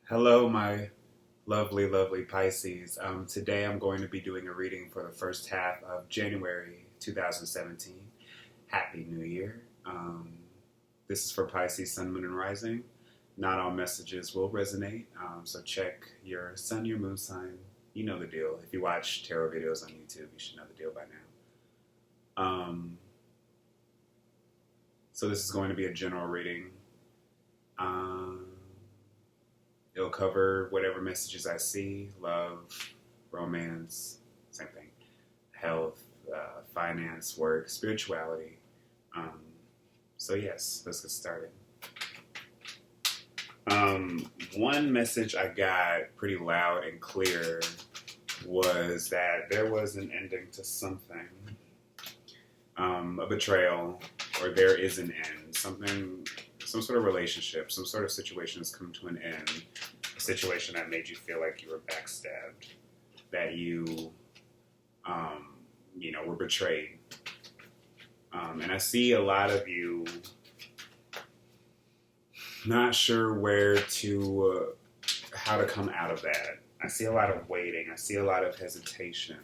Hello, my lovely, lovely Pisces. Today I'm going to be doing a reading for the first half of January 2017. Happy New Year. This is for Pisces, Sun, Moon, and Rising. Not all messages will resonate, so check your sun, your moon sign. You know the deal. If you watch tarot videos on YouTube, you should know the deal by now. So this is going to be a general reading. It'll cover whatever messages I see: love, romance, same thing, health, finance, work, spirituality. Um, so yes, let's get started. One message I got pretty loud and clear was that there was an ending to something, a betrayal, or there is an end. Some sort of relationship, some sort of situation has come to an end. A situation that made you feel like you were backstabbed, that you were betrayed. And I see a lot of you not sure how to come out of that. I see a lot of waiting. I see a lot of hesitation.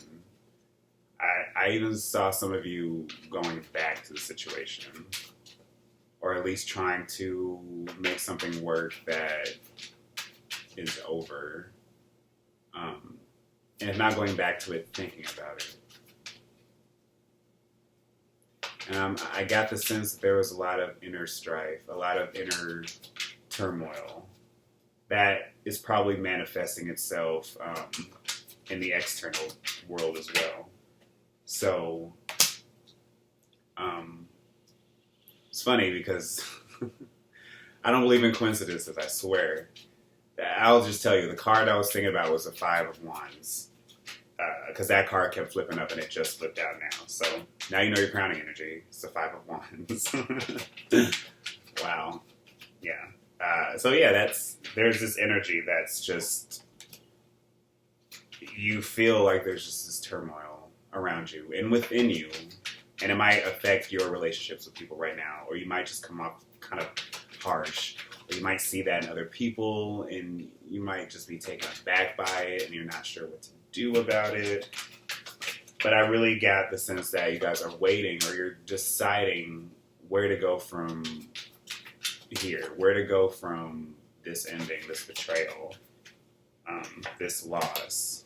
I even saw some of you going back to the situation, or at least trying to make something work that is over. And if not, going back to it, thinking about it. And I got the sense that there was a lot of inner strife, a lot of inner turmoil that is probably manifesting itself in the external world as well. So, it's funny because I don't believe in coincidences, I swear. I'll just tell you, the card I was thinking about was the Five of Wands. Because that card kept flipping up and it just flipped out now. So now you know your crowning energy. It's the Five of Wands. Wow. Yeah. There's this energy that's just, you feel like there's just this turmoil around you and within you. And it might affect your relationships with people right now. Or you might just come off kind of harsh. Or you might see that in other people and you might just be taken aback by it and you're not sure what to do about it. But I really got the sense that you guys are waiting, or you're deciding where to go from here, where to go from this ending, this betrayal, this loss.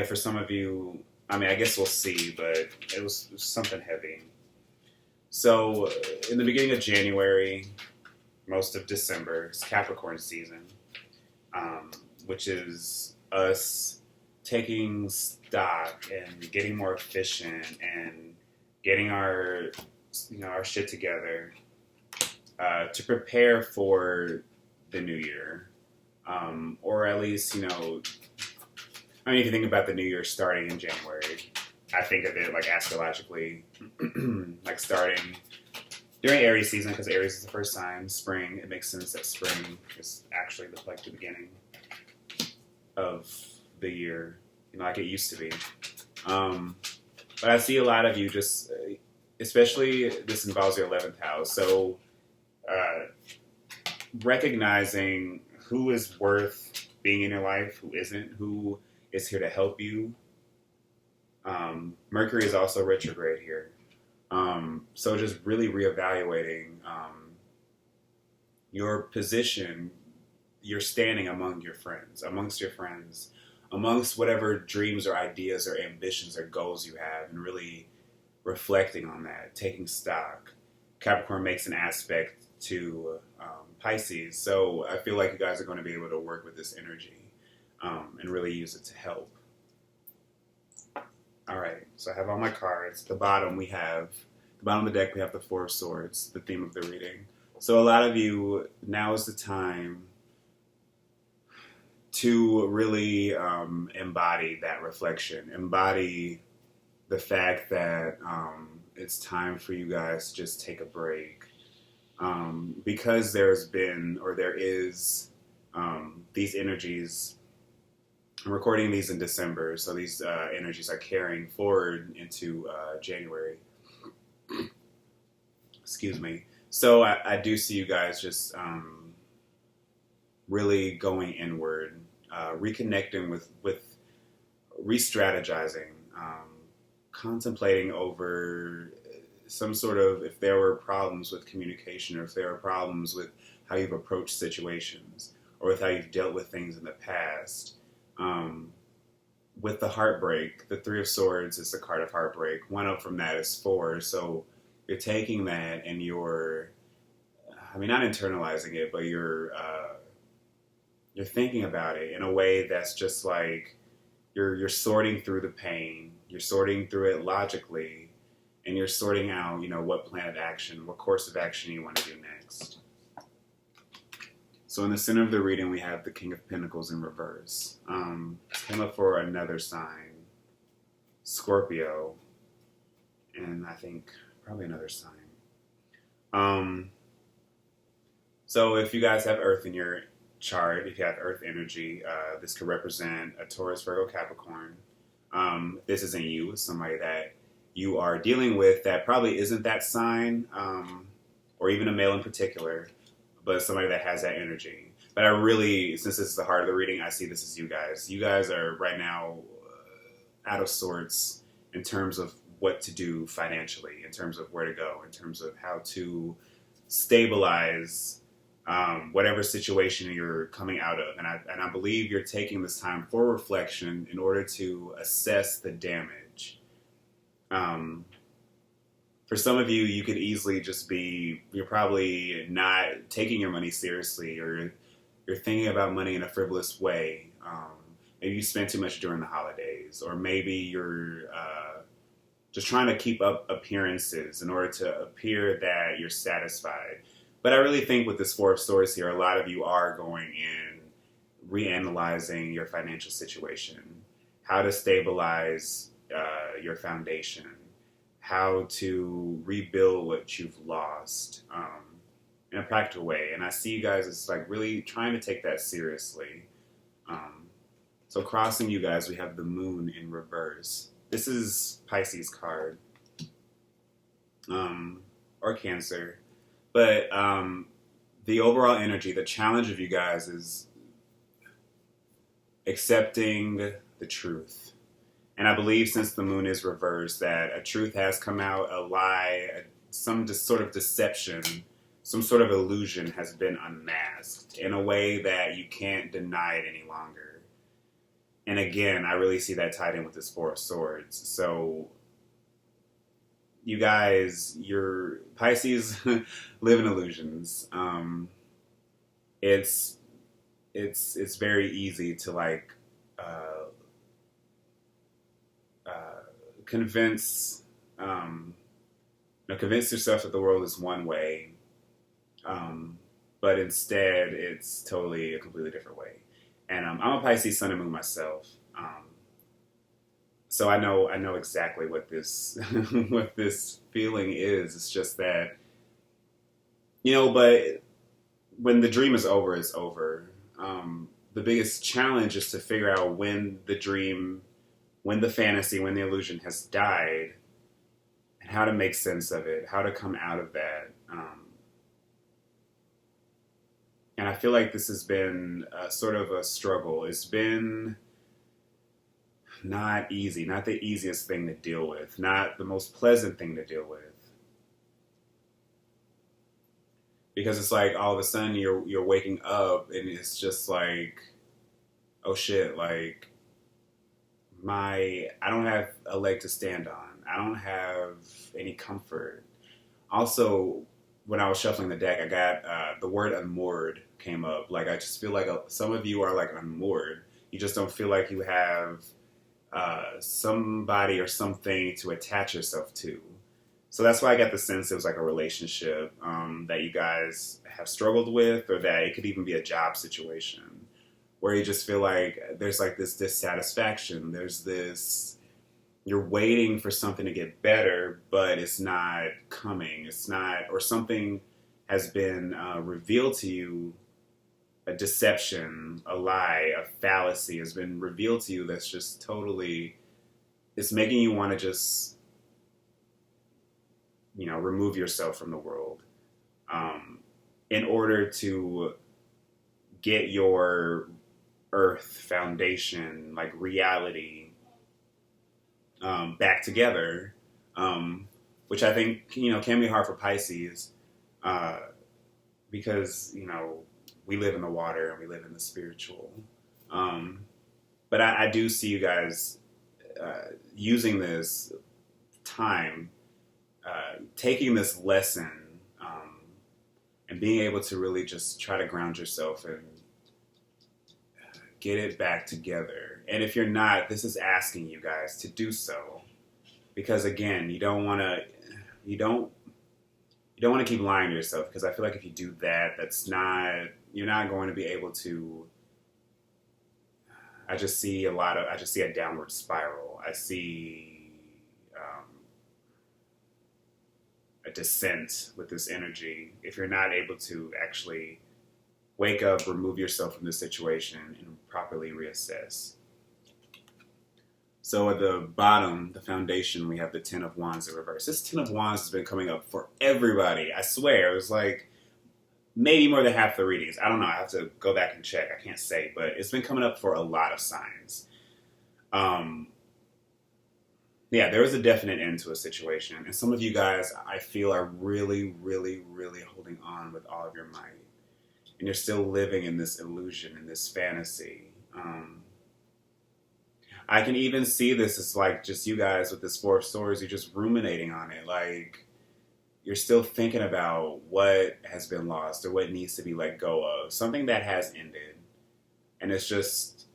For some of you, I guess we'll see, but it was something heavy. So, in the beginning of January, most of December, it's Capricorn season, which is us taking stock and getting more efficient and getting our shit together to prepare for the new year, or at least if you think about the new year starting in January, I think of it like astrologically, like starting during Aries season, because Aries is the first sign. Spring, it makes sense that spring is actually the beginning of the year, like it used to be. But I see a lot of you just, especially this involves your 11th house. So recognizing who is worth being in your life, who isn't, who is here to help you. Mercury is also retrograde here. So just really reevaluating your position, your standing amongst your friends, amongst whatever dreams or ideas or ambitions or goals you have, and really reflecting on that, taking stock. Capricorn makes an aspect to Pisces, so I feel like you guys are going to be able to work with this energy and really use it to help. All right, so I have all my cards. At the bottom of the deck, we have the Four of Swords, the theme of the reading. So a lot of you, now is the time to really embody that reflection, embody the fact that it's time for you guys to just take a break. Because there is these energies. I'm recording these in December, so these energies are carrying forward into January. Excuse me. So I do see you guys just really going inward, reconnecting with re-strategizing, contemplating over some sort of, if there were problems with communication, or if there were problems with how you've approached situations, or with how you've dealt with things in the past. With the heartbreak, the Three of Swords is the card of heartbreak. One up from that is four. So you're taking that and you're, I mean, not internalizing it, but you're thinking about it in a way that's just like you're sorting through the pain, you're sorting through it logically, and you're sorting out, what plan of action, what course of action you want to do next. So in the center of the reading, we have the King of Pentacles in reverse. Came up for another sign, Scorpio, and I think probably another sign. So if you guys have Earth in your chart, if you have Earth energy, this could represent a Taurus, Virgo, Capricorn. This isn't you, it's somebody that you are dealing with that probably isn't that sign, or even a male in particular, but somebody that has that energy. But I really, since this is the heart of the reading, I see this as you guys. You guys are right now out of sorts in terms of what to do financially, in terms of where to go, in terms of how to stabilize whatever situation you're coming out of. And I believe you're taking this time for reflection in order to assess the damage. For some of you, you could easily just be, you're probably not taking your money seriously, or you're thinking about money in a frivolous way. Maybe you spend too much during the holidays, or maybe you're just trying to keep up appearances in order to appear that you're satisfied. But I really think with this Four of Swords here, a lot of you are going in, reanalyzing your financial situation, how to stabilize your foundation, how to rebuild what you've lost in a practical way. And I see you guys as like really trying to take that seriously. So crossing you guys, we have the Moon in reverse. This is Pisces card, or Cancer. But the overall energy, the challenge of you guys is accepting the truth. And I believe since the Moon is reversed that a truth has come out, a lie, some sort of deception, some sort of illusion has been unmasked in a way that you can't deny it any longer. And again, I really see that tied in with this Four of Swords. So you guys, your Pisces live in illusions. It's very easy to like convince yourself that the world is one way, but instead it's totally a completely different way. And I'm a Pisces Sun and Moon myself, so I know exactly what this what this feeling is. It's just that, but when the dream is over, it's over. The biggest challenge is to figure out when the dream, when the fantasy, when the illusion has died, and how to make sense of it, how to come out of that. And I feel like this has been sort of a struggle. It's been not easy, not the easiest thing to deal with, not the most pleasant thing to deal with. Because it's like all of a sudden you're waking up and it's just like, oh shit, like I don't have a leg to stand on. I don't have any comfort. Also, when I was shuffling the deck, I got the word unmoored came up. Like I just feel like some of you are like unmoored. You just don't feel like you have somebody or something to attach yourself to. So that's why I got the sense it was like a relationship that you guys have struggled with, or that it could even be a job situation where you just feel like there's like this dissatisfaction. There's this, you're waiting for something to get better, but it's not coming. It's not, or something has been revealed to you, a deception, a lie, a fallacy has been revealed to you that's just totally, it's making you want to just remove yourself from the world in order to get your earth foundation, like reality, back together, which I think, can be hard for Pisces, uh, because, we live in the water and we live in the spiritual. Um, but I do see you guys using this time, taking this lesson, and being able to really just try to ground yourself and get it back together. And if you're not, this is asking you guys to do so, because again, you don't want to keep lying to yourself, because I feel like if you do that, you're not going to be able to. I just see a downward spiral. I see a descent with this energy if you're not able to actually wake up, remove yourself from this situation, and properly reassess. So at the bottom, the foundation, we have the Ten of Wands in reverse. This Ten of Wands has been coming up for everybody. I swear, it was like maybe more than half the readings. I don't know. I have to go back and check. I can't say, but it's been coming up for a lot of signs. Yeah, there was a definite end to a situation. And some of you guys, I feel, are really, really, really holding on with all of your might. And you're still living in this illusion, in this fantasy. I can even see this as like just you guys with this Four of Swords, you're just ruminating on it. Like, you're still thinking about what has been lost or what needs to be let go of. Something that has ended. And it's just,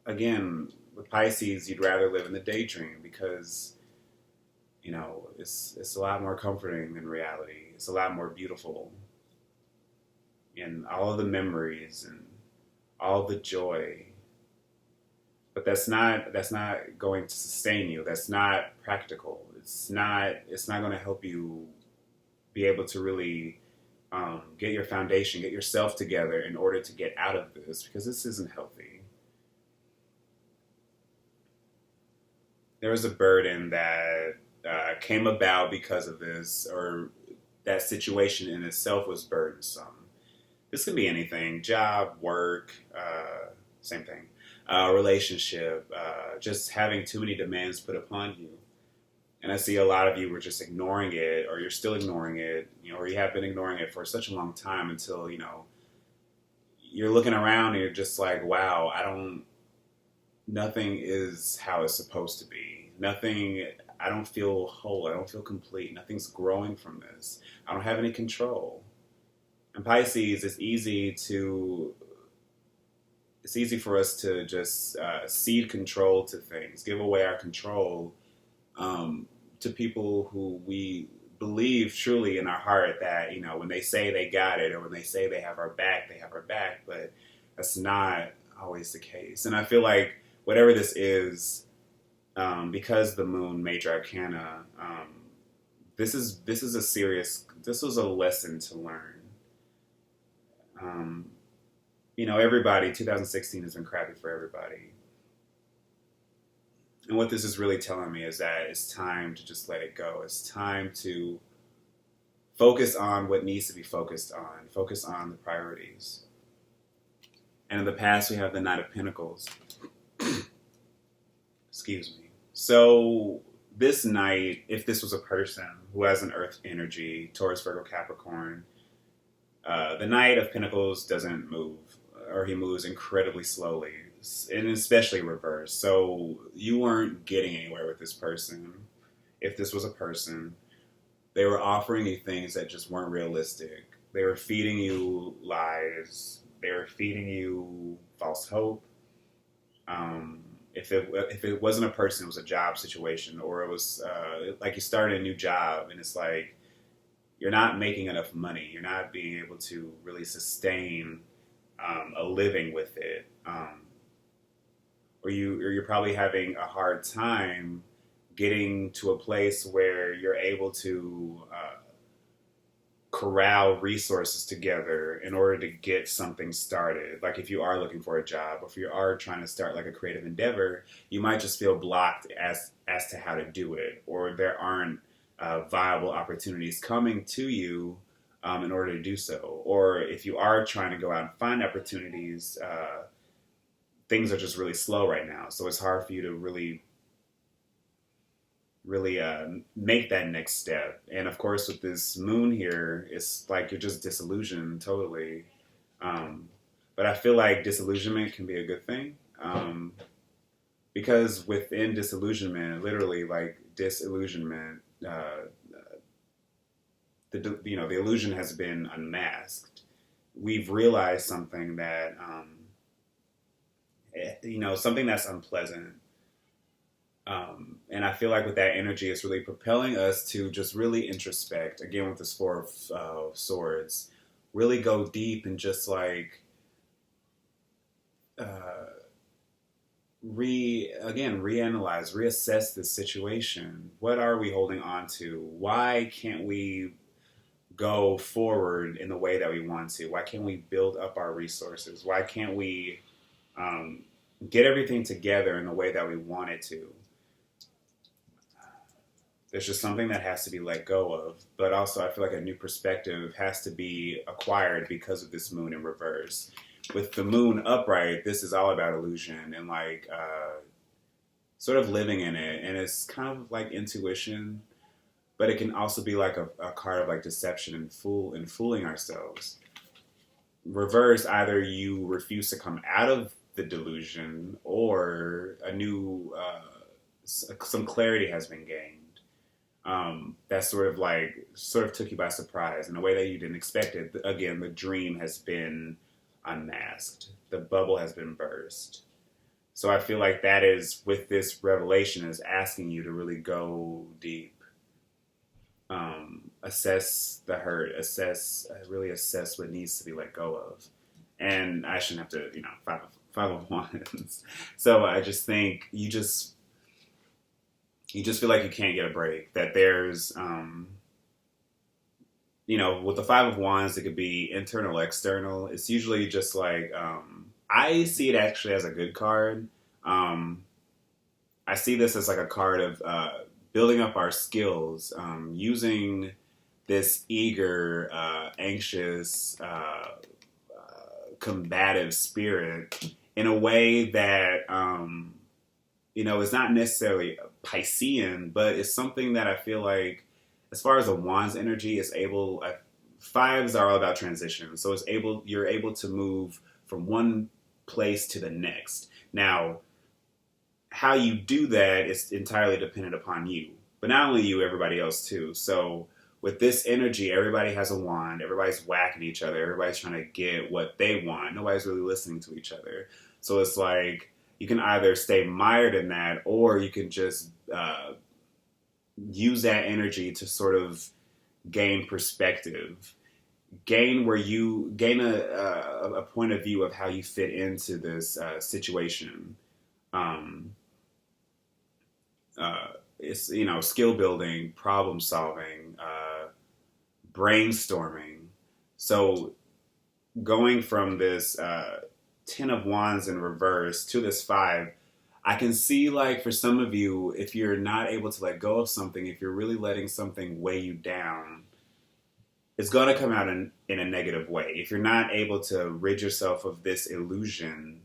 again, with Pisces, you'd rather live in the daydream because, it's a lot more comforting than reality. It's a lot more beautiful. And all of the memories and all the joy. But that's not going to sustain you. That's not practical. It's not going to help you be able to really get your foundation, get yourself together in order to get out of this, because this isn't healthy. There was a burden that came about because of this, or that situation in itself was burdensome. This could be anything: job, work, same thing, relationship, just having too many demands put upon you. And I see a lot of you were just ignoring it, or you're still ignoring it, or you have been ignoring it for such a long time until, you're looking around and you're just like, wow, nothing is how it's supposed to be. I don't feel whole. I don't feel complete. Nothing's growing from this. I don't have any control. And Pisces, it's easy for us to just cede control to things, give away our control to people who we believe truly in our heart that, when they say they got it, or when they say they have our back, they have our back. But that's not always the case. And I feel like whatever this is, because the moon, major arcana, this was a lesson to learn. Everybody, 2016 has been crappy for everybody. And what this is really telling me is that it's time to just let it go. It's time to focus on what needs to be focused on. Focus on the priorities. And in the past, we have the Knight of Pentacles. Excuse me. So this Knight, if this was a person who has an Earth energy, Taurus, Virgo, Capricorn, the Knight of Pentacles doesn't move, or he moves incredibly slowly, and especially reverse. So you weren't getting anywhere with this person. If this was a person, they were offering you things that just weren't realistic. They were feeding you lies. They were feeding you false hope. If it wasn't a person, it was a job situation, or it was like you started a new job and it's like you're not making enough money. You're not being able to really sustain a living with it. Or you're probably having a hard time getting to a place where you're able to corral resources together in order to get something started. Like if you are looking for a job, or if you are trying to start like a creative endeavor, you might just feel blocked as to how to do it, or there aren't viable opportunities coming to you in order to do so. Or if you are trying to go out and find opportunities, things are just really slow right now. So it's hard for you to really make that next step. And of course, with this moon here, it's like you're just disillusioned totally. Um, but I feel like disillusionment can be a good thing. Because within disillusionment, literally like disillusionment, the illusion has been unmasked. We've realized something that something that's unpleasant. And I feel like with that energy, it's really propelling us to just really introspect. Again, with this Four of Swords, really go deep and just like reanalyze, reassess this situation. What are we holding on to? Why can't we go forward in the way that we want to? Why can't we build up our resources? Why can't we get everything together in the way that we want it to? There's just something that has to be let go of. But also, I feel like a new perspective has to be acquired because of this moon in reverse. With the moon upright, this is all about illusion and like sort of living in it. And it's kind of like intuition, but it can also be like a card of like deception and fooling ourselves. Reverse, either you refuse to come out of the delusion or a new, some clarity has been gained. That sort of took you by surprise in a way that you didn't expect it. Again, the dream has been unmasked. The bubble has been burst. So I feel like that is, with this revelation, is asking you to really go deep. Assess the hurt, really assess what needs to be let go of. And I shouldn't have to, five of wands. So I just think you just feel like you can't get a break. That there's, with the Five of Wands, it could be internal, external. It's usually just like, I see it actually as a good card. I see this as like a card of building up our skills, using this eager, anxious, combative spirit in a way that, is not necessarily Piscean, but it's something that I feel like, as far as the Wands energy, is able. Fives are all about transition, so you're able to move from one place to the next. Now, how you do that is entirely dependent upon you, but not only you, everybody else too. So with this energy, everybody has a wand. Everybody's whacking each other. Everybody's trying to get what they want. Nobody's really listening to each other. So it's like you can either stay mired in that, or you can just use that energy to sort of gain perspective, gain a point of view of how you fit into this situation. It's skill building, problem solving, brainstorming. So going from this Ten of Wands in reverse to this Five, I can see, like, for some of you, if you're not able to let go of something, if you're really letting something weigh you down, it's going to come out in a negative way. If you're not able to rid yourself of this illusion,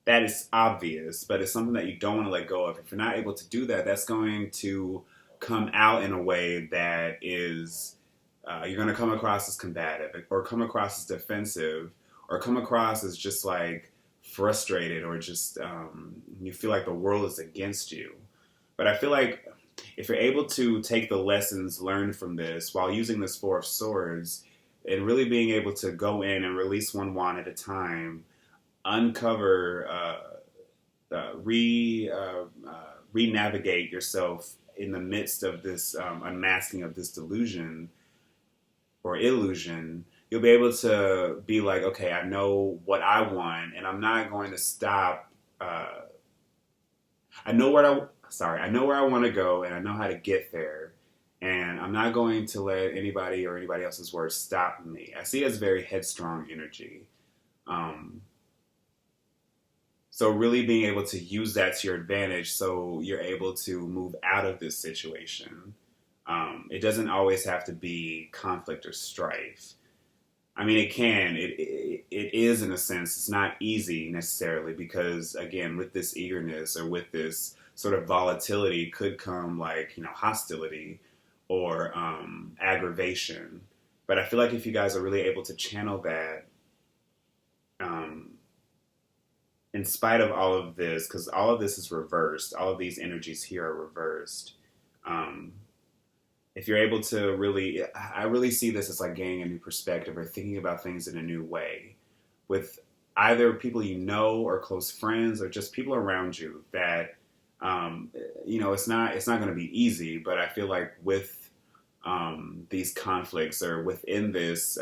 that is obvious, but it's something that you don't want to let go of. If you're not able to do that, that's going to come out in a way that is, you're going to come across as combative, or come across as defensive, or come across as just like frustrated, or just you feel like the world is against you. But I feel like if you're able to take the lessons learned from this while using this Four of Swords, and really being able to go in and release one wand at a time, uncover, re-navigate yourself in the midst of this unmasking of this delusion or illusion, you'll be able to be like, okay, I know what I want, and I'm not going to stop. I know where I want to go, and I know how to get there, and I'm not going to let anybody or anybody else's words stop me. I see it as very headstrong energy. So really being able to use that to your advantage, so you're able to move out of this situation. It doesn't always have to be conflict or strife. I mean, it can. It is in a sense. It's not easy necessarily because, again, with this eagerness or with this sort of volatility could come like, hostility or aggravation. But I feel like if you guys are really able to channel that, um, in spite of all of this, because all of this is reversed, all of these energies here are reversed. Um, if you're able to really, I really see this as like gaining a new perspective or thinking about things in a new way with either people you know or close friends or just people around you that, it's not going to be easy, but I feel like with these conflicts or within this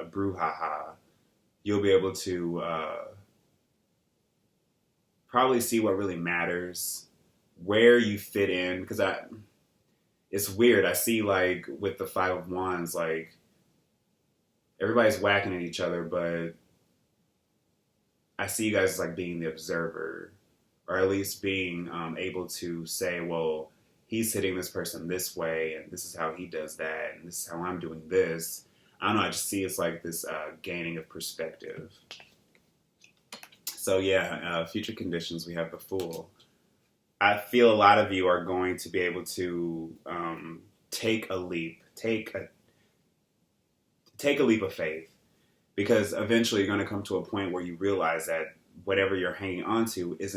brouhaha, you'll be able to probably see what really matters, where you fit in, because it's weird. I see like with the Five of Wands, like everybody's whacking at each other, but I see you guys as like being the observer, or at least being able to say, well, he's hitting this person this way, and this is how he does that, and this is how I'm doing this. I don't know. I just see it's like this gaining of perspective. So yeah, future conditions. We have the Fool. I feel a lot of you are going to be able to take a leap, take a leap of faith, because eventually you're going to come to a point where you realize that whatever you're hanging on to it's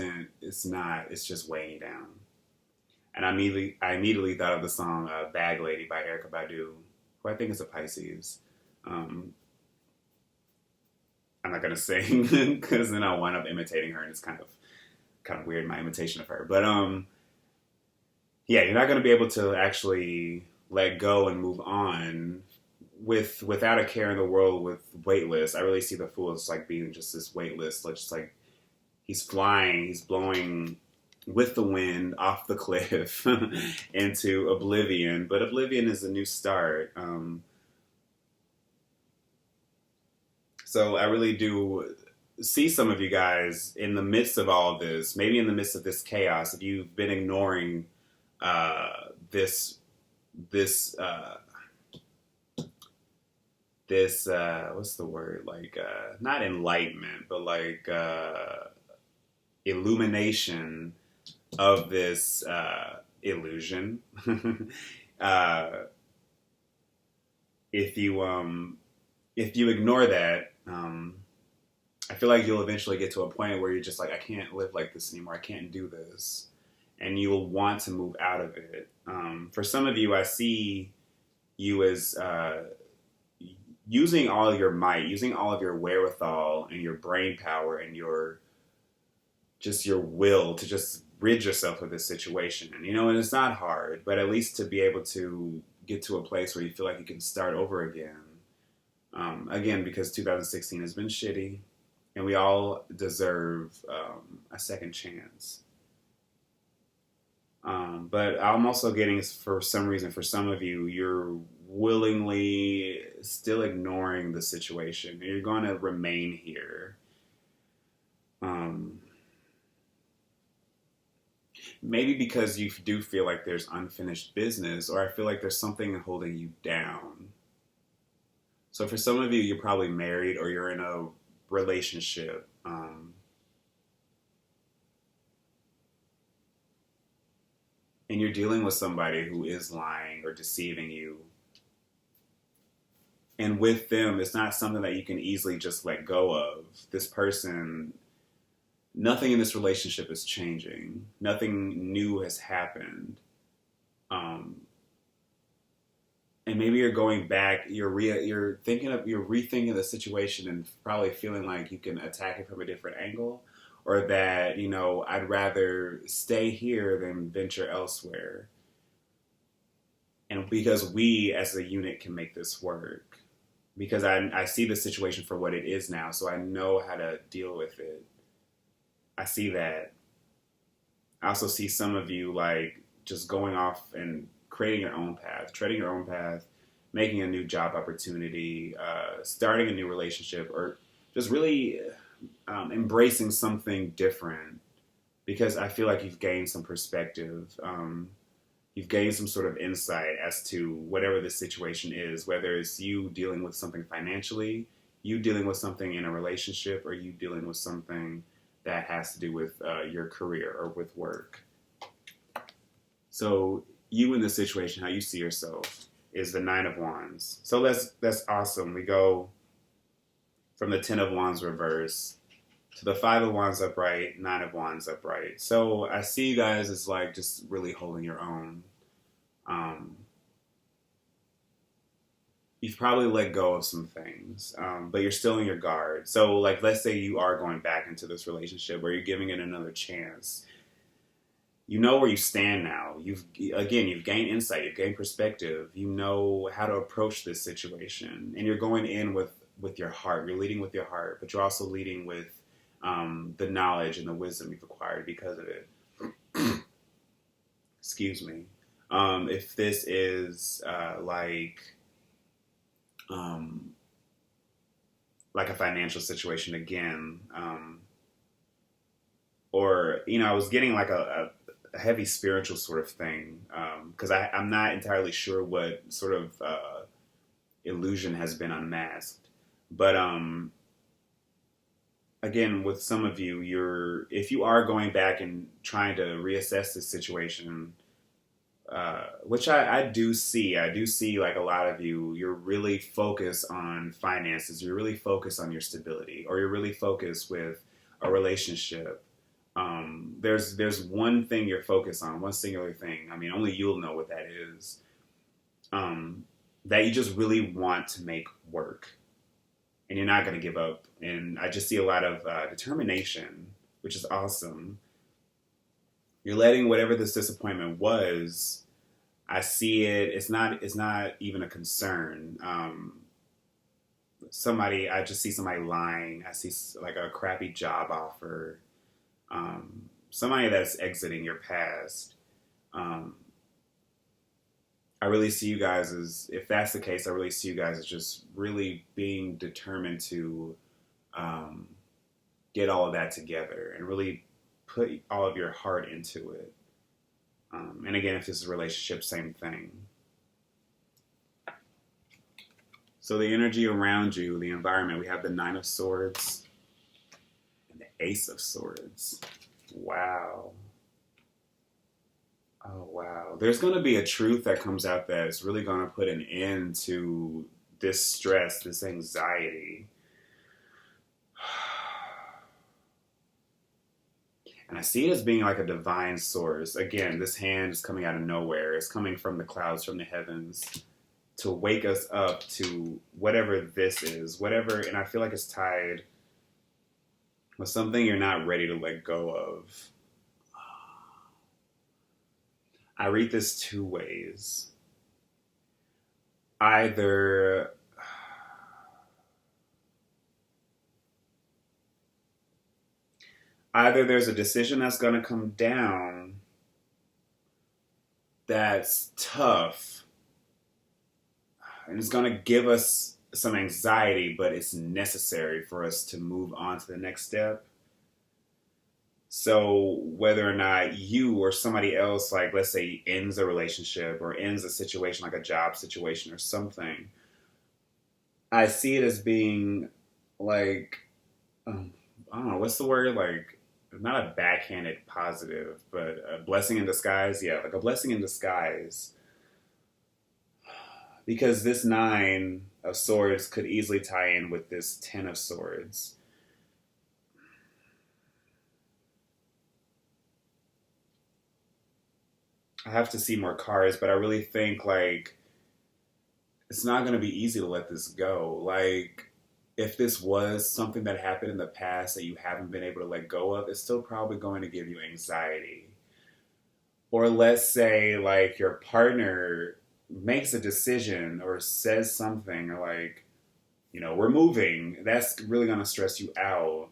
just weighing you down. And I immediately thought of the song "Bag Lady" by Erykah Badu, who I think is a Pisces. I'm not going to sing because then I'll wind up imitating her, and it's kind of weird, my imitation of her. But yeah, you're not going to be able to actually let go and move on without a care in the world, with weightless. I really see the Fool as like being just this weightless, like just like he's flying, he's blowing with the wind off the cliff into oblivion. But oblivion is a new start. So I really do see some of you guys in the midst of all of this, maybe in the midst of this chaos, if you've been ignoring this what's the word, like not enlightenment, but like illumination of this illusion. If you ignore that, I feel like you'll eventually get to a point where you're just like, I can't live like this anymore. I can't do this. And you'll want to move out of it. For some of you, I see you as using all of your might, using all of your wherewithal and your brain power and your will to just rid yourself of this situation. And, and it's not hard, but at least to be able to get to a place where you feel like you can start over again. Again, because 2016 has been shitty, and we all deserve a second chance. But I'm also getting, for some reason, for some of you, you're willingly still ignoring the situation. You're going to remain here. Maybe because you do feel like there's unfinished business, or I feel like there's something holding you down. So for some of you, you're probably married or you're in a relationship. And you're dealing with somebody who is lying or deceiving you. And with them, it's not something that you can easily just let go of. This person, nothing in this relationship is changing. Nothing new has happened. And maybe you're going back, you're rethinking the situation and probably feeling like you can attack it from a different angle, or that, I'd rather stay here than venture elsewhere. And because we as a unit can make this work, because I see the situation for what it is now, so I know how to deal with it. I see that. I also see some of you like just going off and creating your own path, treading your own path, making a new job opportunity, starting a new relationship, or just really embracing something different, because I feel like you've gained some perspective. you've gained some sort of insight as to whatever the situation is, whether it's you dealing with something financially, you dealing with something in a relationship, or you dealing with something that has to do with your career or with work. So you in this situation, how you see yourself is the Nine of Wands. So that's awesome. We go from the Ten of Wands reverse to the Five of Wands upright, Nine of Wands upright. So I see you guys as like just really holding your own. You've probably let go of some things, but you're still in your guard. So like, let's say you are going back into this relationship where you're giving it another chance. You know where you stand now. You've gained insight, you've gained perspective. You know how to approach this situation, and you're going in with your heart. You're leading with your heart, but you're also leading with the knowledge and the wisdom you've acquired because of it. Excuse me. If this is like a financial situation again, or I was getting like a heavy spiritual sort of thing, because I'm not entirely sure what sort of illusion has been unmasked, but again, with some of you, if you are going back and trying to reassess this situation, which I do see like a lot of you're really focused on finances, you're really focused on your stability, or you're really focused with a relationship. There's one thing you're focused on, one singular thing. I mean, only you'll know what that is. That you just really want to make work, and you're not going to give up. And I just see a lot of determination, which is awesome. You're letting whatever this disappointment was. I see it. It's not even a concern. I just see somebody lying. I see like a crappy job offer. Somebody that's exiting your past. I really see you guys as, if that's the case, I really see you guys as just really being determined to get all of that together and really put all of your heart into it. And again, if this is a relationship, same thing. So the energy around you, the environment, we have the Nine of Swords and the Ace of Swords. Wow. Oh, wow. There's going to be a truth that comes out that is really going to put an end to this stress, this anxiety. And I see it as being like a divine source. Again, this hand is coming out of nowhere. It's coming from the clouds, from the heavens, to wake us up to whatever this is. And I feel like it's tied with something you're not ready to let go of. I read this two ways. Either there's a decision that's going to come down that's tough and it's going to give us some anxiety, but it's necessary for us to move on to the next step. So whether or not you or somebody else, like let's say, ends a relationship or ends a situation like a job situation or something, I see it as being like, I don't know, what's the word? Like, not a backhanded positive, but a blessing in disguise. Yeah, like a blessing in disguise. Because this Nine of Swords could easily tie in with this Ten of Swords. I have to see more cards, but I really think like it's not going to be easy to let this go. Like, if this was something that happened in the past that you haven't been able to let go of, it's still probably going to give you anxiety. Or let's say like your partner makes a decision or says something or like, we're moving. That's really going to stress you out.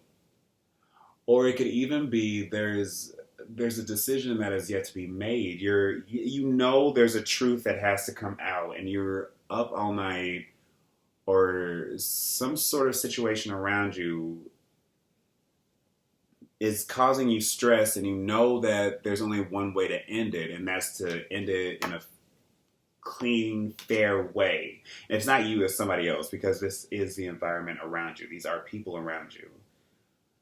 Or it could even be there's a decision that is yet to be made. There's a truth that has to come out and you're up all night, or some sort of situation around you is causing you stress, and you know that there's only one way to end it, and that's to end it in a clean, fair way. And it's not you, it's somebody else, because this is the environment around you. These are people around you.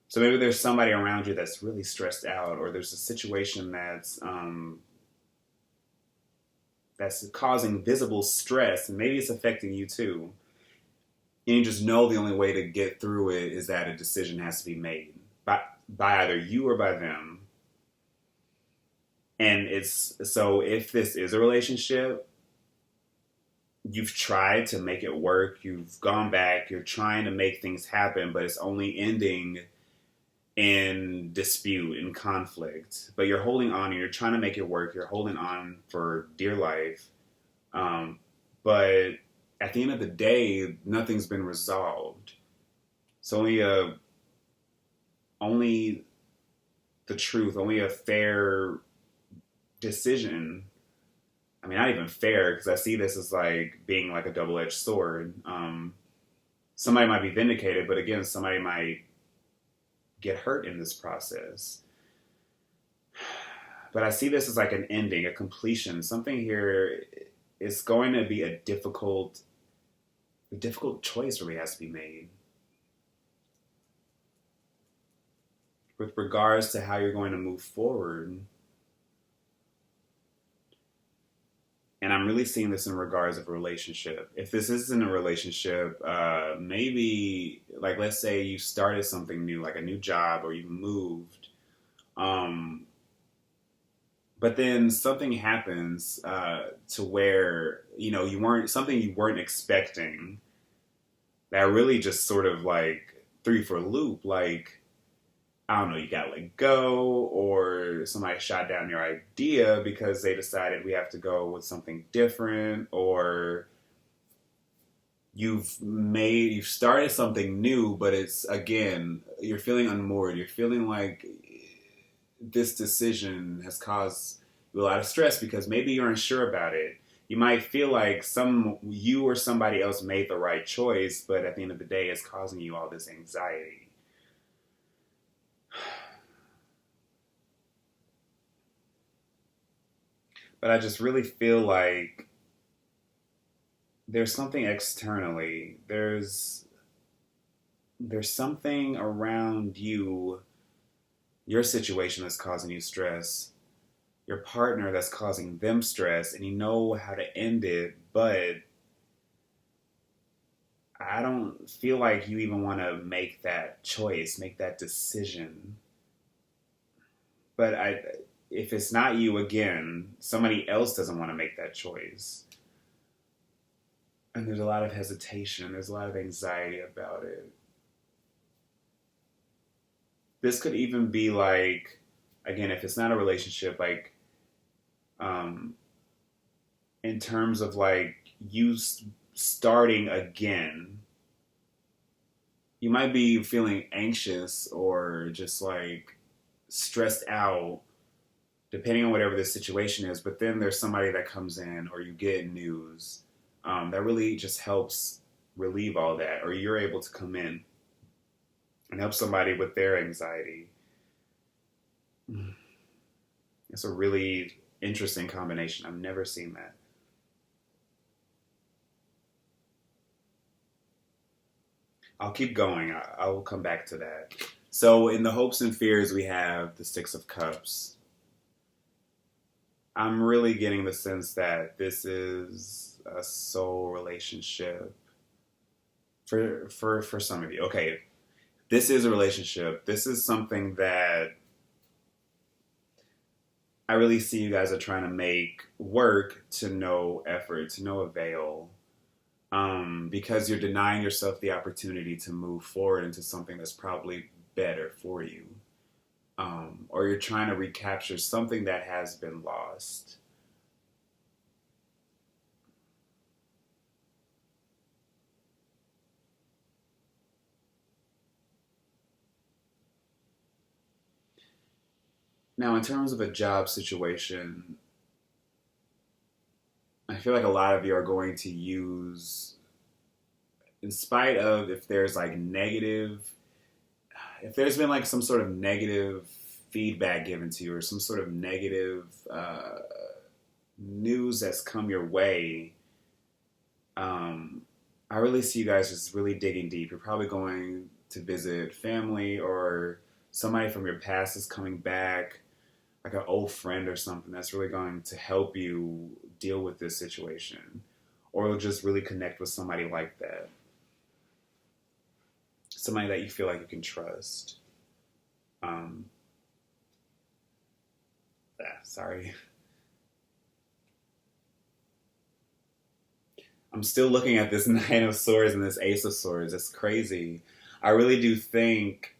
So maybe there's somebody around you that's really stressed out, or there's a situation that's causing visible stress, and maybe it's affecting you too. And you just know the only way to get through it is that a decision has to be made by either you or by them. And it's so if this is a relationship, you've tried to make it work, you've gone back, you're trying to make things happen, but it's only ending in dispute and conflict. But you're holding on and you're trying to make it work, you're holding on for dear life. But at the end of the day, nothing's been resolved. So only the truth, only a fair decision. I mean, not even fair, because I see this as like being like a double-edged sword. Somebody might be vindicated, but again, somebody might get hurt in this process. But I see this as like an ending, a completion. Something here is going to be a difficult choice really has to be made with regards to how you're going to move forward. And I'm really seeing this in regards of a relationship. If this isn't a relationship, maybe, like, let's say you started something new, like a new job, or you moved. But then something happens to where, you weren't expecting, that really just sort of like threw you for a loop. Like, I don't know, you got let go, or somebody shot down your idea because they decided we have to go with something different, or you've started something new, but it's, again, you're feeling unmoored. You're feeling like this decision has caused you a lot of stress because maybe you're unsure about it. You might feel like you or somebody else made the right choice, but at the end of the day, it's causing you all this anxiety. But I just really feel like there's something externally. There's something around you, your situation that's causing you stress, your partner that's causing them stress, and you know how to end it, but I don't feel like you even want to make that choice, make that decision. But if it's not you, again, somebody else doesn't want to make that choice. And there's a lot of hesitation. There's a lot of anxiety about it. This could even be like, again, if it's not a relationship, like, in terms of like you starting again, you might be feeling anxious or just like stressed out, depending on whatever the situation is. But then there's somebody that comes in, or you get news that really just helps relieve all that, or you're able to come in and help somebody with their anxiety. It's a really interesting combination. I've never seen that. I'll keep going. I will come back to that. So in the hopes and fears, we have the Six of Cups. I'm really getting the sense that this is a soul relationship for some of you. Okay, this is a relationship. This is something that I really see you guys are trying to make work to no effort, to no avail, because you're denying yourself the opportunity to move forward into something that's probably better for you. Or you're trying to recapture something that has been lost. Now, in terms of a job situation, I feel like a lot of you are going to use, in spite of if there's like negative if there's been like some sort of negative feedback given to you or some sort of negative news that's come your way, I really see you guys just really digging deep. You're probably going to visit family or somebody from your past is coming back, like an old friend or something that's really going to help you deal with this situation. Or you'll just really connect with somebody like that. Somebody that you feel like you can trust. Sorry. I'm still looking at this Nine of Swords and this Ace of Swords. It's crazy. I really do think,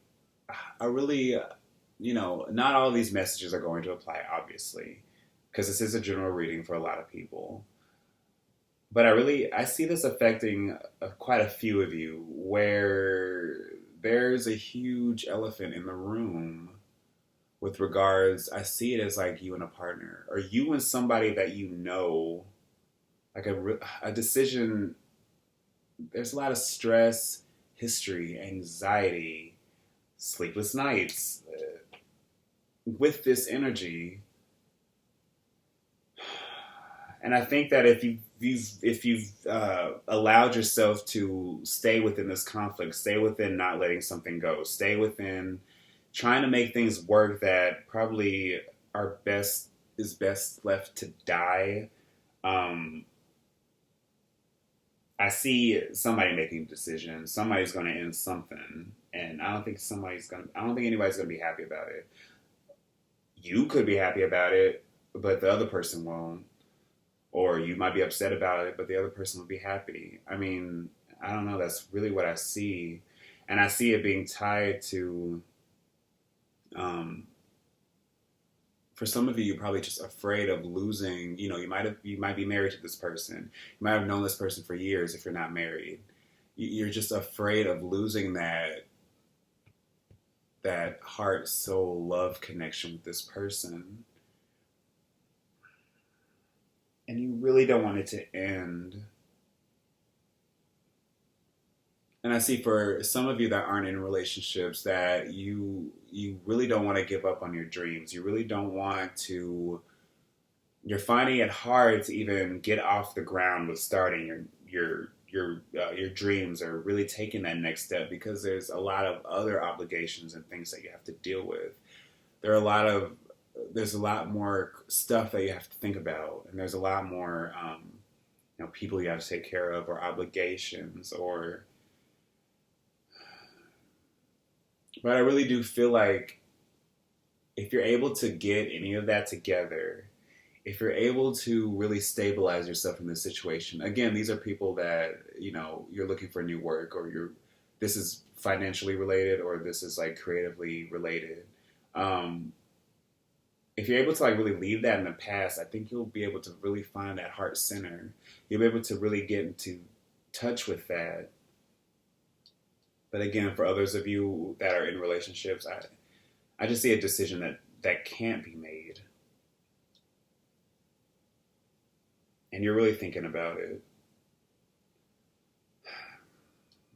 not all these messages are going to apply, obviously, because this is a general reading for a lot of people. But I see this affecting quite a few of you where there's a huge elephant in the room with regards, I see it as like you and a partner, or you and somebody that you know, like a decision. There's a lot of stress, history, anxiety, sleepless nights with this energy. And I think that if you've allowed yourself to stay within this conflict, stay within not letting something go, stay within trying to make things work that probably is best left to die. I see somebody making a decision. Somebody's going to end something, and I don't think anybody's going to be happy about it. You could be happy about it, but the other person won't. Or you might be upset about it, but the other person will be happy. I mean, I don't know. That's really what I see. And I see it being tied to, for some of you, you're probably just afraid of losing. You might be married to this person. You might have known this person for years if you're not married. You're just afraid of losing that heart, soul, love connection with this person. And you really don't want it to end. And I see for some of you that aren't in relationships that you really don't want to give up on your dreams. You really don't want to. You're finding it hard to even get off the ground with starting your dreams or really taking that next step because there's a lot of other obligations and things that you have to deal with. There's a lot more stuff that you have to think about, and there's a lot more, people you have to take care of, or obligations, But I really do feel like if you're able to get any of that together, if you're able to really stabilize yourself in this situation, again, these are people that you're looking for new work, or this is financially related, or this is like creatively related. If you're able to like really leave that in the past, I think you'll be able to really find that heart center. You'll be able to really get into touch with that. But again, for others of you that are in relationships, I just see a decision that can't be made. And you're really thinking about it.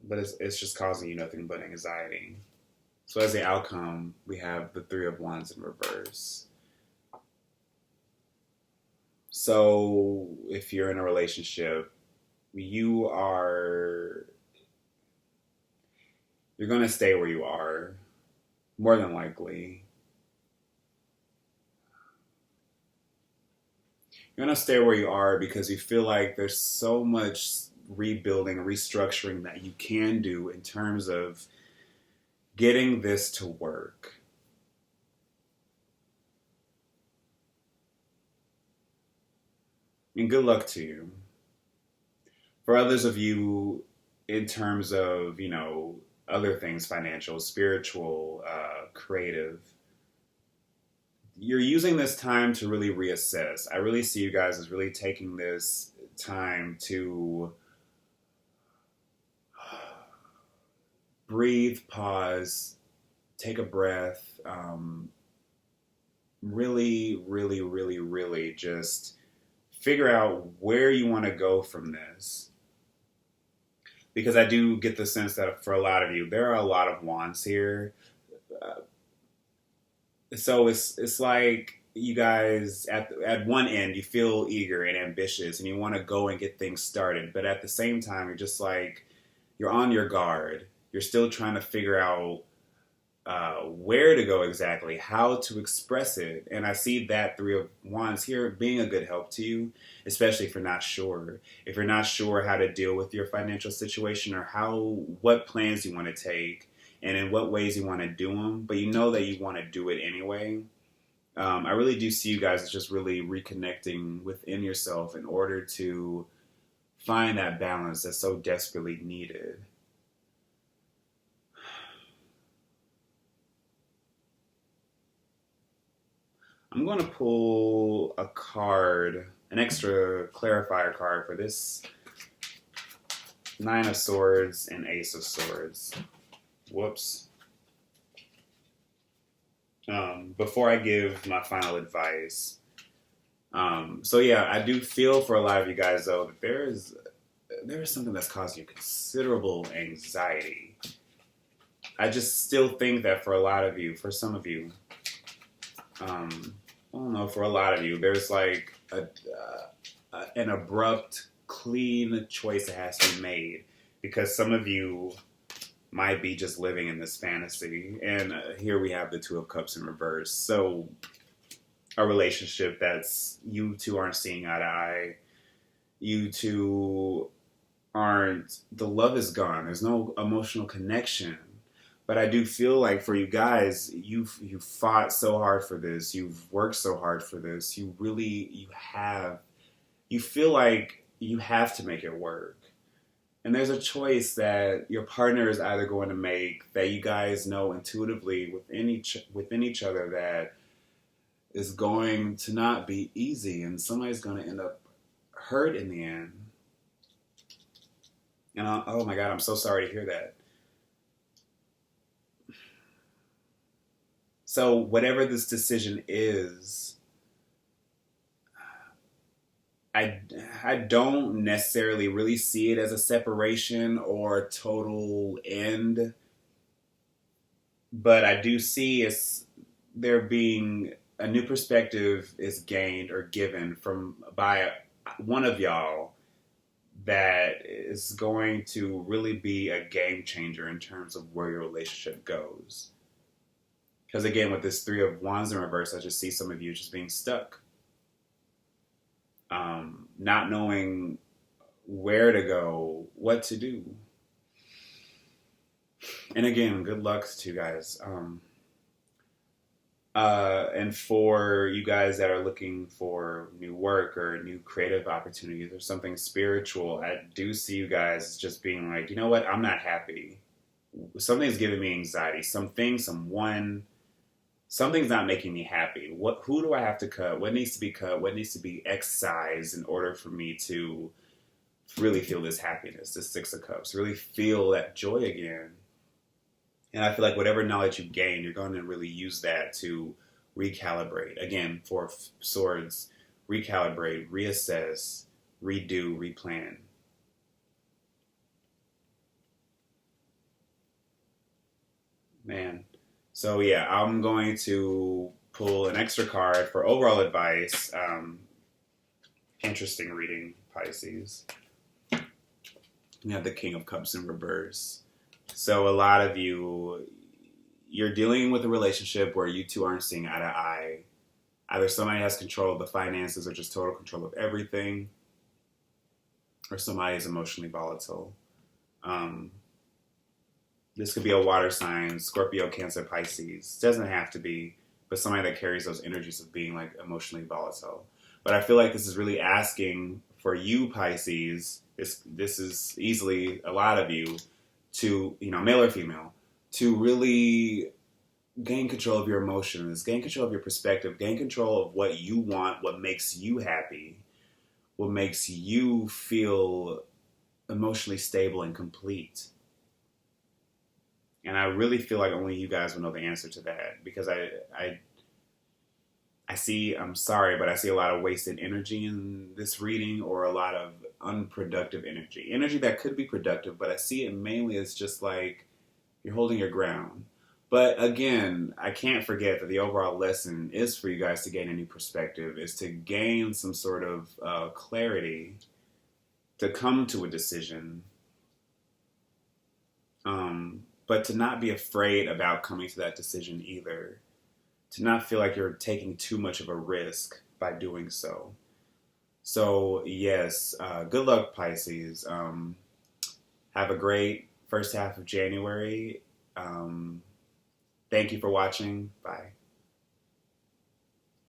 But it's just causing you nothing but anxiety. So as the outcome, we have the Three of Wands in reverse. So if you're in a relationship, you're going to stay where you are, more than likely. You're going to stay where you are because you feel like there's so much rebuilding, restructuring that you can do in terms of getting this to work. And good luck to you. For others of you, in terms of, other things, financial, spiritual, creative, you're using this time to really reassess. I really see you guys as really taking this time to breathe, pause, take a breath, really, really, really, really just figure out where you want to go from this. Because I do get the sense that for a lot of you, there are a lot of wands here, so it's like you guys at one end you feel eager and ambitious and you want to go and get things started, but at the same time you're just like you're on your guard. You're still trying to figure out where to go exactly, how to express it. And I see that Three of Wands here being a good help to you, especially if you're not sure. If you're not sure how to deal with your financial situation or what plans you want to take and in what ways you want to do them, but you know that you want to do it anyway. I really do see you guys as just really reconnecting within yourself in order to find that balance that's so desperately needed. I'm going to pull a card, an extra clarifier card for this Nine of Swords and Ace of Swords. Whoops. Before I give my final advice. So yeah, I do feel for a lot of you guys though that there is something that's causing you considerable anxiety. I just still think that for a lot of you, for some of you, I don't know, for a lot of you, there's like an abrupt, clean choice that has to be made because some of you might be just living in this fantasy. And here we have the Two of Cups in reverse. So a relationship that's you two aren't seeing eye to eye. You two aren't, the love is gone. There's no emotional connection. But I do feel like for you guys, you fought so hard for this. You've worked so hard for this. You feel like you have to make it work. And there's a choice that your partner is either going to make that you guys know intuitively within each other that is going to not be easy, and somebody's going to end up hurt in the end. And oh my God, I'm so sorry to hear that. So whatever this decision is, I don't necessarily really see it as a separation or a total end, but I do see there being a new perspective is gained or given by one of y'all that is going to really be a game changer in terms of where your relationship goes. Because again, with this Three of Wands in reverse, I just see some of you just being stuck. Not knowing where to go, what to do. And again, good luck to you guys. And for you guys that are looking for new work or new creative opportunities or something spiritual, I do see you guys just being like, you know what, I'm not happy. Something's giving me anxiety. Something's not making me happy. Who do I have to cut? What needs to be cut? What needs to be excised in order for me to really feel this happiness, this Six of Cups, really feel that joy again? And I feel like whatever knowledge you gain, you're going to really use that to recalibrate. Again, for Swords, recalibrate, reassess, redo, replan. Man. So yeah, I'm going to pull an extra card for overall advice. Interesting reading, Pisces. We have the King of Cups in reverse. So a lot of you're dealing with a relationship where you two aren't seeing eye to eye. Either somebody has control of the finances or just total control of everything, or somebody is emotionally volatile. This could be a water sign, Scorpio, Cancer, Pisces. Doesn't have to be, but somebody that carries those energies of being like emotionally volatile. But I feel like this is really asking for you, Pisces. This is easily a lot of you to, male or female, to really gain control of your emotions, gain control of your perspective, gain control of what you want, what makes you happy, what makes you feel emotionally stable and complete. And I really feel like only you guys will know the answer to that, because I see, I'm sorry, but I see a lot of wasted energy in this reading, or a lot of unproductive energy. Energy that could be productive, but I see it mainly as just like you're holding your ground. But again, I can't forget that the overall lesson is for you guys to gain a new perspective, is to gain some sort of clarity, to come to a decision, but to not be afraid about coming to that decision either. To not feel like you're taking too much of a risk by doing so. So, yes, good luck, Pisces. Have a great first half of January. Thank you for watching. Bye.